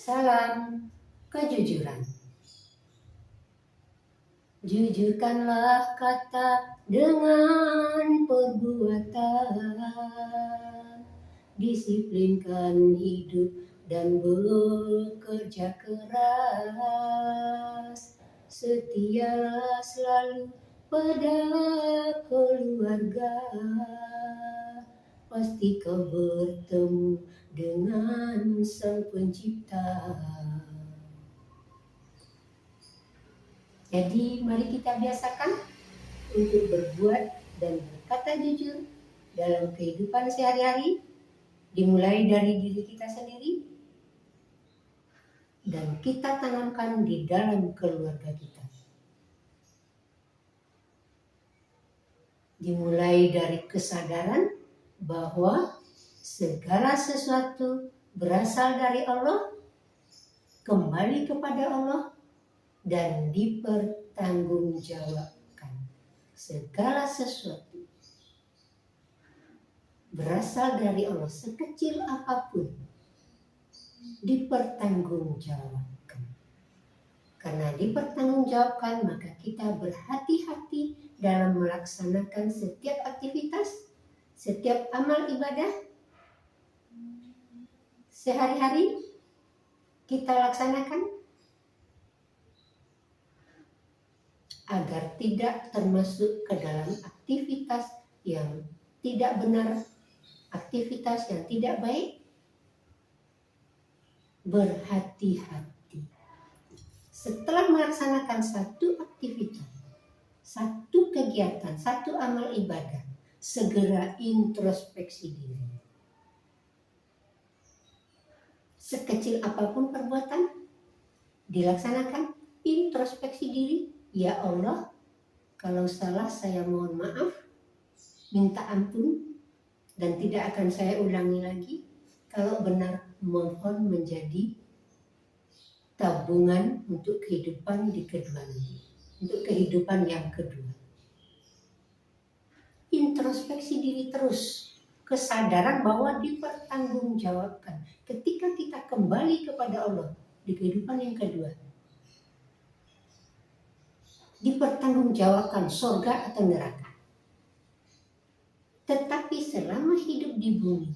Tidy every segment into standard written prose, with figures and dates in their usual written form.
Salam kejujuran. Jujurkanlah kata dengan perbuatan, disiplinkan hidup dan bekerja keras, setialah selalu pada keluarga, pasti kau bertemu dengan Sang Pencipta. Jadi mari kita biasakan untuk berbuat dan berkata jujur dalam kehidupan sehari-hari, dimulai dari diri kita sendiri dan kita tanamkan di dalam keluarga kita. Dimulai dari kesadaran bahwa segala sesuatu berasal dari Allah, kembali kepada Allah, dan dipertanggungjawabkan. Segala sesuatu berasal dari Allah, sekecil apapun dipertanggungjawabkan. Karena dipertanggungjawabkan, maka kita berhati-hati dalam melaksanakan setiap aktivitas, setiap amal ibadah sehari-hari kita laksanakan, agar tidak termasuk ke dalam aktivitas yang tidak benar, aktivitas yang tidak baik. Berhati-hati. Setelah melaksanakan satu aktivitas, satu kegiatan, satu amal ibadah, segera introspeksi diri. Sekecil apapun perbuatan, dilaksanakan introspeksi diri. Ya Allah, kalau salah saya mohon maaf, minta ampun, dan tidak akan saya ulangi lagi. Kalau benar, mohon menjadi tabungan untuk kehidupan di kedua nanti, untuk kehidupan yang kedua. Introspeksi diri terus, kesadaran bahwa dipertanggungjawabkan. Ketika kita kembali kepada Allah di kehidupan yang kedua, dipertanggungjawabkan surga atau neraka. Tetapi selama hidup di bumi,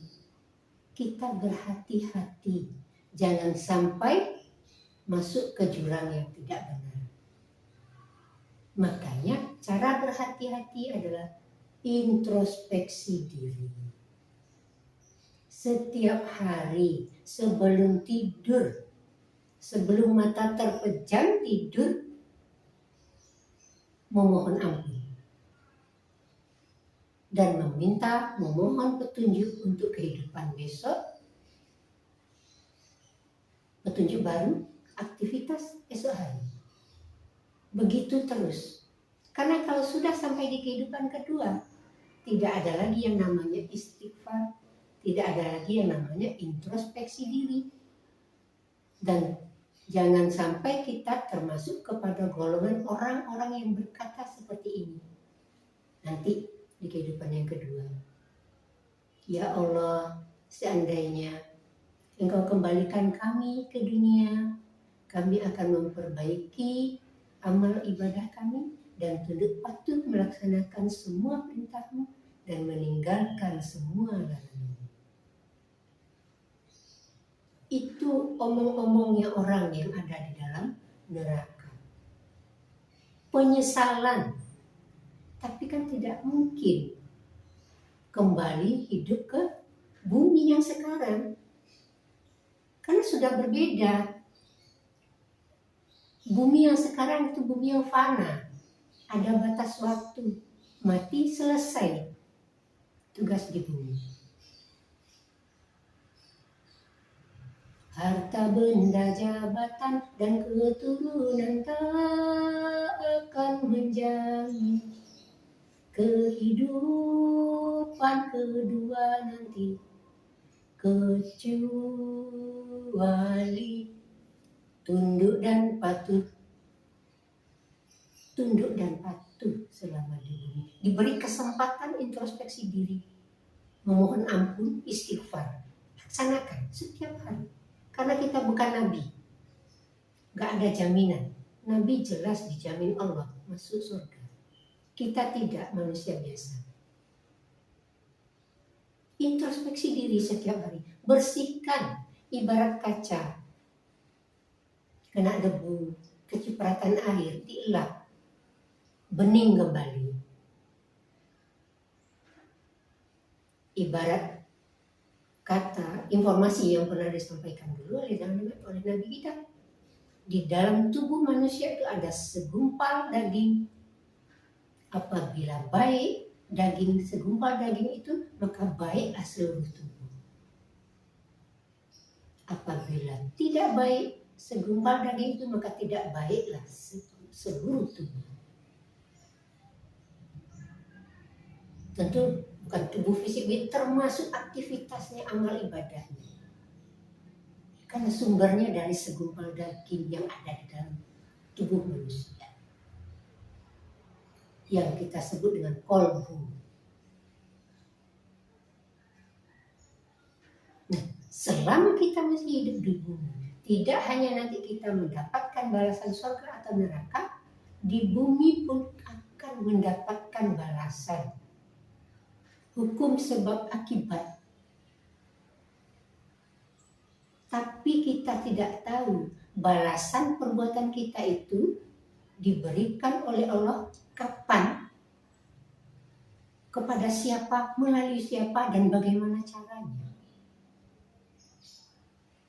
kita berhati-hati, jangan sampai masuk ke jurang yang tidak benar. Makanya cara berhati-hati adalah introspeksi diri. Setiap hari sebelum tidur, sebelum mata terpejam tidur, memohon ampun dan memohon petunjuk untuk kehidupan besok, petunjuk baru, aktivitas esok hari. Begitu terus. Karena kalau sudah sampai di kehidupan kedua, tidak ada lagi yang namanya istighfar, tidak ada lagi yang namanya introspeksi diri. Dan jangan sampai kita termasuk kepada golongan orang-orang yang berkata seperti ini nanti di kehidupan yang kedua. Ya Allah, seandainya Engkau kembalikan kami ke dunia, kami akan memperbaiki amal ibadah kami dan tunduk patuh melaksanakan semua perintah-Mu dan meninggalkan semua larangan-Mu. Itu omong-omongnya orang yang ada di dalam neraka. Penyesalan. Tapi kan tidak mungkin kembali hidup ke bumi yang sekarang. Karena sudah berbeda. Bumi yang sekarang itu bumi yang fana. Ada batas waktu. Mati selesai tugas di bumi. Harta benda jabatan dan keturunan tak akan menjamin kehidupan kedua nanti, kecuali tunduk dan patuh. Tunduk dan patuh selama di bumi. Diberi kesempatan introspeksi diri, memohon ampun, istighfar. Laksanakan setiap hari. Karena kita bukan nabi, gak ada jaminan. Nabi jelas dijamin Allah masuk surga. Kita tidak, manusia biasa. Introspeksi diri setiap hari, bersihkan. Ibarat kaca, kena debu, kecipratan air, dielap, bening kembali. Ibarat kata informasi yang pernah disampaikan dulu oleh Nabi kita, di dalam tubuh manusia itu ada segumpal daging. Apabila baik daging, segumpal daging itu, maka baiklah seluruh tubuh. Apabila tidak baik segumpal daging itu, maka tidak baiklah seluruh tubuh. Tentu bukan tubuh fisik, termasuk aktivitasnya, amal ibadahnya. Karena sumbernya dari segumpal daging yang ada di dalam tubuh manusia, yang kita sebut dengan kolbu. Nah, selama kita masih hidup di bumi, tidak hanya nanti kita mendapatkan balasan surga atau neraka, di bumi pun akan mendapatkan balasan. Hukum sebab akibat. Tapi kita tidak tahu balasan perbuatan kita itu diberikan oleh Allah kapan, kepada siapa, melalui siapa, dan bagaimana caranya.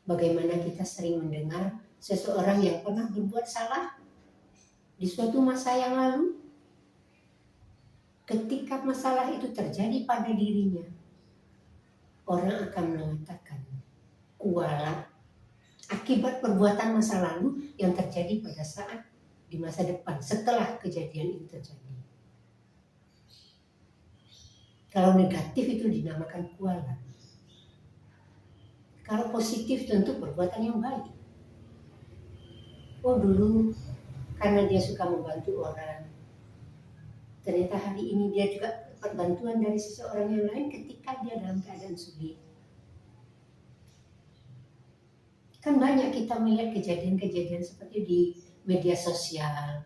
Bagaimana kita sering mendengar seseorang yang pernah berbuat salah di suatu masa yang lalu, ketika masalah itu terjadi pada dirinya, orang akan mengatakan kualat akibat perbuatan masa lalu yang terjadi pada saat di masa depan setelah kejadian itu terjadi. Kalau negatif itu dinamakan kualat. Kalau positif tentu perbuatan yang baik. Oh, dulu karena dia suka membantu orang, ternyata hari ini dia juga dapat bantuan dari seseorang yang lain ketika dia dalam keadaan sulit. Kan banyak kita melihat kejadian-kejadian seperti di media sosial.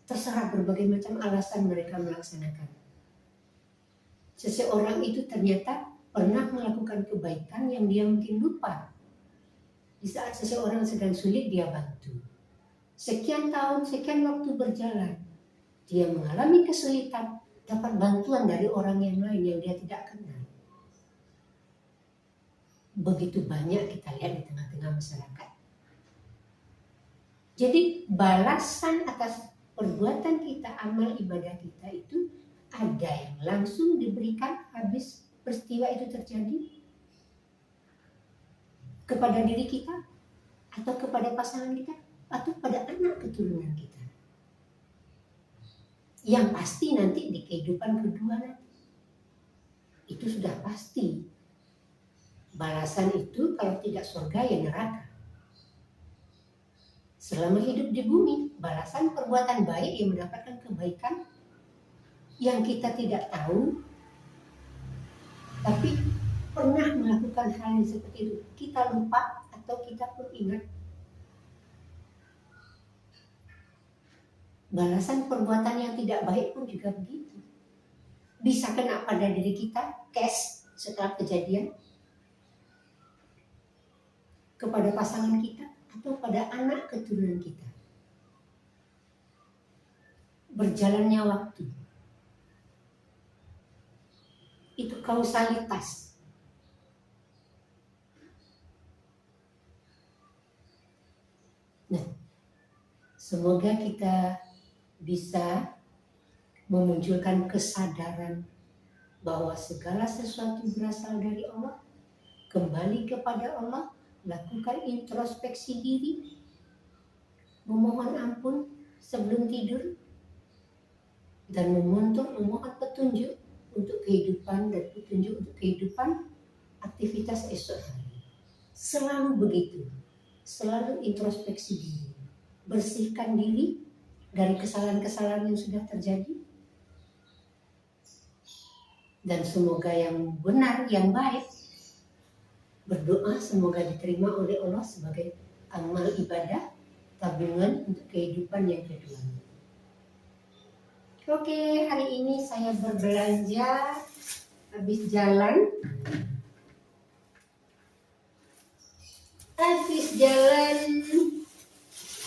Terserah berbagai macam alasan mereka melaksanakan. Seseorang itu ternyata pernah melakukan kebaikan yang dia mungkin lupa. Di saat seseorang sedang sulit, dia bantu. Sekian tahun, sekian waktu berjalan, dia mengalami kesulitan, dapat bantuan dari orang yang lain yang dia tidak kenal. Begitu banyak kita lihat di tengah-tengah masyarakat. Jadi balasan atas perbuatan kita, amal ibadah kita itu ada yang langsung diberikan habis peristiwa itu terjadi kepada diri kita, atau kepada pasangan kita, atau pada anak keturunan kita. Yang pasti nanti di kehidupan kedua nanti, itu sudah pasti. Balasan itu kalau tidak surga ya neraka. Selama hidup di bumi, balasan perbuatan baik yang mendapatkan kebaikan yang kita tidak tahu, tapi pernah melakukan hal yang seperti itu. Kita lupa atau kita pun ingat. Balasan perbuatan yang tidak baik pun juga begitu. Bisa kena pada diri kita, cash setelah kejadian, kepada pasangan kita, atau pada anak keturunan kita. Berjalannya waktu, itu kausalitas. Nah, semoga kita bisa memunculkan kesadaran bahwa segala sesuatu berasal dari Allah, kembali kepada Allah, lakukan introspeksi diri, memohon ampun sebelum tidur, dan memohon petunjuk untuk kehidupan dan petunjuk untuk kehidupan aktivitas esok hari. Selalu begitu, selalu introspeksi diri, bersihkan diri dari kesalahan-kesalahan yang sudah terjadi, dan semoga yang benar, yang baik berdoa semoga diterima oleh Allah sebagai amal ibadah tabungan untuk kehidupan yang kedua. Oke, hari ini saya berbelanja, habis jalan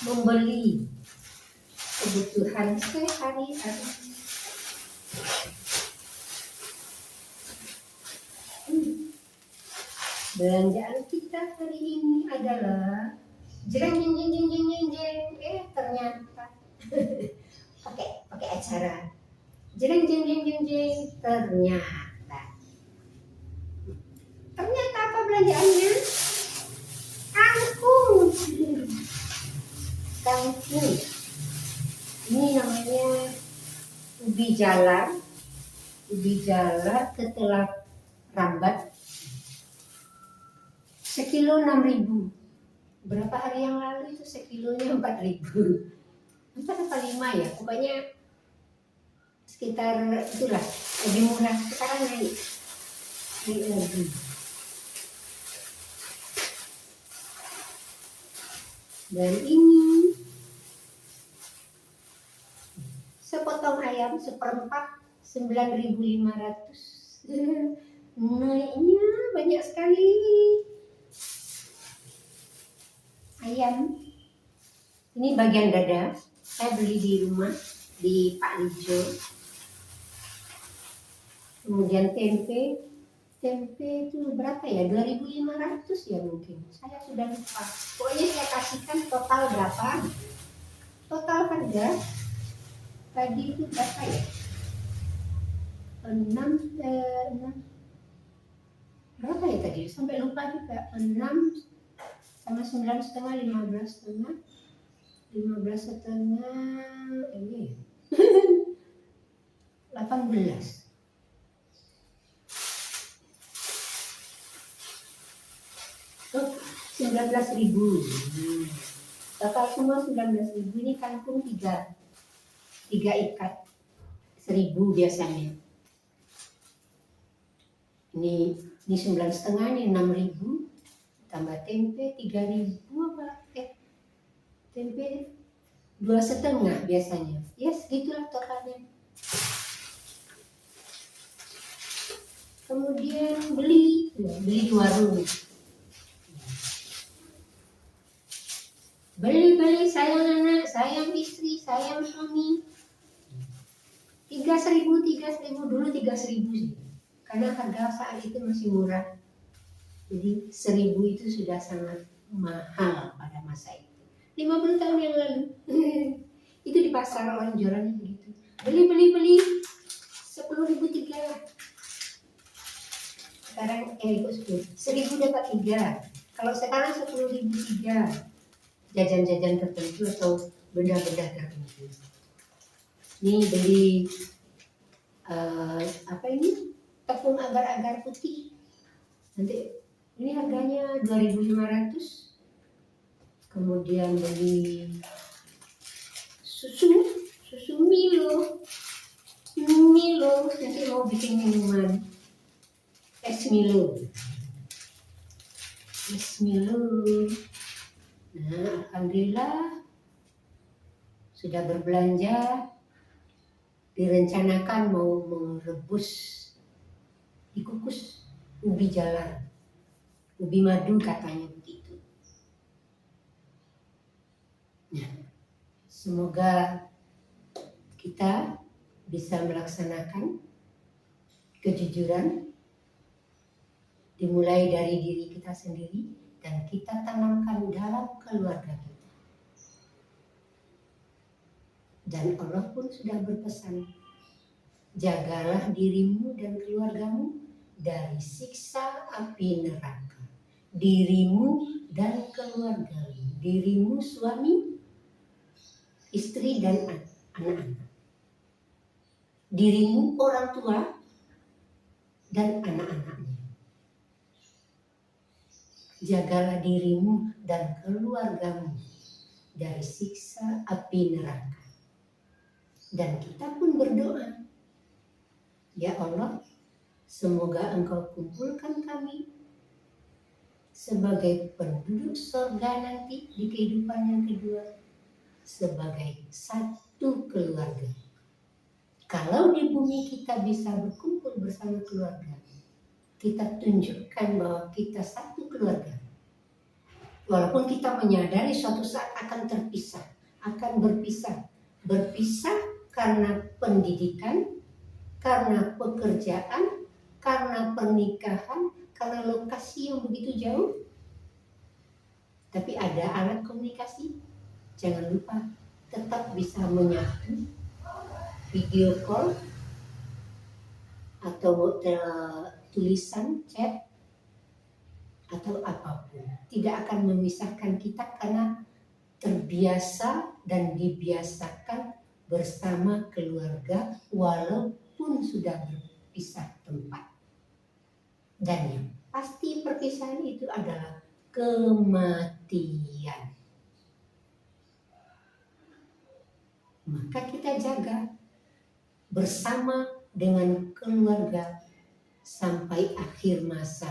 membeli kebutuhan sehari-hari. Belanjaan kita hari ini adalah jeng jeng jeng jeng jeng jeng jeng. Ternyata pakai acara jeng jeng jeng jeng jeng. Ternyata apa belanjaannya? Kangkung. Ini namanya ubi jalar ketelak rambat, sekilo 6.000. Berapa hari yang lalu itu sekilonya 4.000, 4 atau 5 ya, pokoknya sekitar itulah, lebih murah. Sekarang naik lagi. Dan ini sepotong ayam seperempat 9.500. Naiknya banyak sekali. Ayam ini bagian dada, saya beli di rumah di Pak Lijo. Kemudian tempe itu berapa ya, 2.500 ya mungkin, saya sudah lupa. Pokoknya saya kasihkan total berapa, total harga tadi itu berapa ya, 6 berapa ya tadi, sampai lupa juga. 6 sama 9,5, 15,5 ini 18. Oh, 19.000. Total semua 19.000. Ini kangkung 3 ikat 1.000 biasanya. Ini 9,5, ini 6.000. Tambah tempe 3.000 apa? Tempe 2,5 biasanya. Ya segitulah totalnya. Kemudian beli di warung. Beli sayang anak, sayang istri, sayang suami. 3.000 dulu 3.000 sih. Karena harga saat itu masih murah. Jadi 1.000 itu sudah sangat mahal pada masa itu. 50 tahun yang lalu. Itu di pasar orang jualannya begitu. Beli 10.000 3. Sekarang ikut 10.000 dapat 3. Kalau sekarang 10.000 3. Jajan-jajan tertentu atau benda-benda tertentu. Ini beli apa ini? Tepung agar-agar putih. Nanti ini harganya 2.500. Kemudian beli susu Milo. Nanti mau bikin minuman es Milo. Nah, alhamdulillah sudah berbelanja. Direncanakan mau merebus, dikukus ubi jalar, ubi madu katanya begitu. Nah, semoga kita bisa melaksanakan kejujuran dimulai dari diri kita sendiri dan kita tanamkan dalam keluarga kita. Dan Allah pun sudah berpesan, jagalah dirimu dan keluargamu dari siksa api neraka. Dirimu dan keluargamu, dirimu suami, istri dan anak-anak. Dirimu orang tua dan anak-anaknya. Jagalah dirimu dan keluargamu dari siksa api neraka. Dan kita pun berdoa, ya Allah, semoga Engkau kumpulkan kami sebagai penduduk surga nanti di kehidupan yang kedua, sebagai satu keluarga. Kalau di bumi kita bisa berkumpul bersama keluarga, kita tunjukkan bahwa kita satu keluarga. Walaupun kita menyadari suatu saat akan terpisah, akan berpisah. Berpisah karena pendidikan, karena pekerjaan, karena pernikahan, karena lokasi yang begitu jauh. Tapi ada alat komunikasi. Jangan lupa tetap bisa menyatu, video call, atau tulisan chat, atau apapun. Tidak akan memisahkan kita karena terbiasa dan dibiasakan bersama keluarga walaupun sudah berpisah tempat. Dan yang pasti perpisahan itu adalah kematian. Maka kita jaga bersama dengan keluarga sampai akhir masa,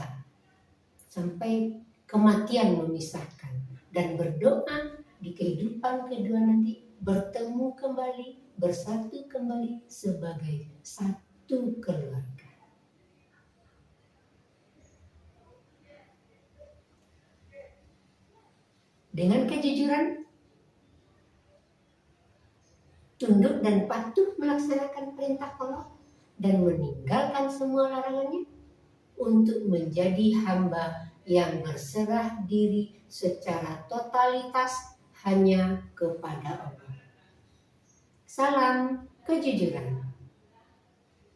sampai kematian memisahkan, dan berdoa di kehidupan kedua nanti bertemu kembali, bersatu kembali sebagai satu keluarga. Dengan kejujuran, tunduk dan patuh melaksanakan perintah Allah dan meninggalkan semua larangannya untuk menjadi hamba yang berserah diri secara totalitas hanya kepada Allah. Salam kejujuran.